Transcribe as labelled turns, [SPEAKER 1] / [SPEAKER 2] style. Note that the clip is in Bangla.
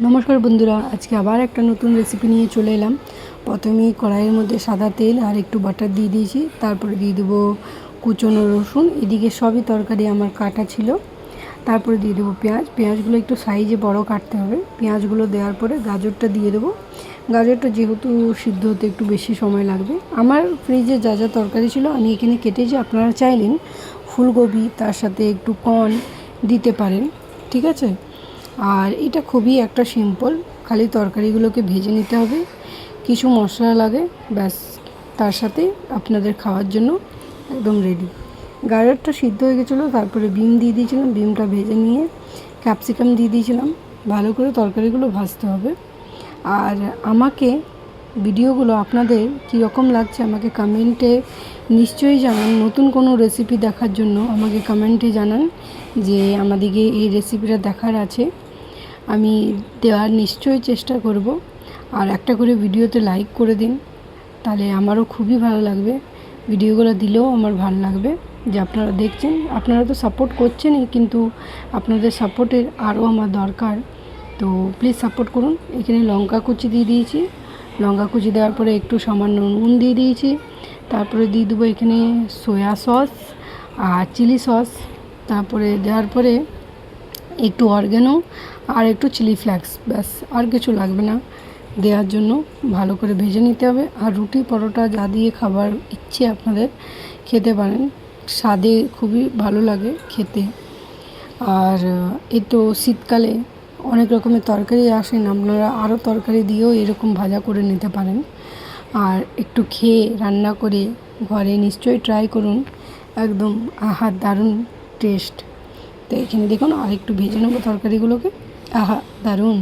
[SPEAKER 1] নমস্কার বন্ধুরা, আজকে আবার একটা নতুন রেসিপি নিয়ে চলে এলাম। প্রথমেই কড়াইয়ের মধ্যে সাদা তেল আর একটু বাটার দিয়ে দিয়েছি, তারপরে দিয়ে দেবো কুচনো রসুন। এদিকে সবই তরকারি আমার কাটা ছিল। তারপরে দিয়ে দেবো পেঁয়াজগুলো একটু সাইজে বড় কাটতে হবে। পেঁয়াজগুলো দেওয়ার পরে গাজরটা দিয়ে দেবো। গাজরটা যেহেতু সিদ্ধ হতে একটু বেশি সময় লাগবে, আমার ফ্রিজে যা যা তরকারি ছিল আমি এখানে কেটেছি। আপনারা চাইলেন ফুলকপি তার সাথে একটু কর্ন দিতে পারেন, ঠিক আছে। আর এটা খুবই একটা সিম্পল, খালি তরকারিগুলোকে ভেজে নিতে হবে, কিছু মশলা লাগে, ব্যাস, তার সাথে আপনাদের খাওয়ার জন্য একদম রেডি। গাজরটা সিদ্ধ হয়ে গেছিলো, তারপরে বিম দিয়ে দিয়েছিলাম, বিমটা ভেজে নিয়ে ক্যাপসিকাম দিয়ে দিয়েছিলাম। ভালো করে তরকারিগুলো ভাজতে হবে। আর আমাকে ভিডিওগুলো আপনাদের কীরকম লাগছে আমাকে কমেন্টে নিশ্চয়ই জানান। নতুন কোনো রেসিপি দেখার জন্য আমাকে কমেন্টে জানান যে আমাদেরকে এই রেসিপিটা দেখার আছে, আমি দেওয়ার নিশ্চয়ই চেষ্টা করব। আর একটা করে ভিডিওতে লাইক করে দিন, তাহলে আমারও খুবই ভালো লাগবে। ভিডিওগুলো দিলেও আমার ভালো লাগবে যে আপনারা দেখছেন। আপনারা তো সাপোর্ট করছেনই, কিন্তু আপনাদের সাপোর্টের আরও আমার দরকার। তো প্লিজ সাপোর্ট করুন। এখানে লঙ্কা কুচি দিয়ে দিয়েছি, লঙ্কা কুচি দেওয়ার পরে একটু সামান্য নুন দিয়ে দিয়েছি। তারপরে দিয়ে দেবো এখানে সয়া সস আর চিলি সস। তারপরে দেওয়ার পরে একটু অরগ্যানো আর একটু চিলি ফ্লেক্স, ব্যাস, আর কিছু লাগবে না দেওয়ার জন্য। ভালো করে ভেজে নিতে হবে। আর রুটি পরোটা যা দিয়ে খাবার ইচ্ছে আপনাদের খেতে পারেন, স্বাদে খুবই ভালো লাগে খেতে। আর এই তো শীতকালে অনেক রকমের তরকারি আসেন, আপনারা আরও তরকারি দিয়েও এরকম ভাজা করে নিতে পারেন। আর একটু খেয়ে রান্না করে ঘরে নিশ্চয়ই ট্রাই করুন, একদম আহা দারুণ টেস্ট। তো এখানে দেখুন আর একটু ভেজে নেবো তরকারিগুলোকে, আহা দারুণ।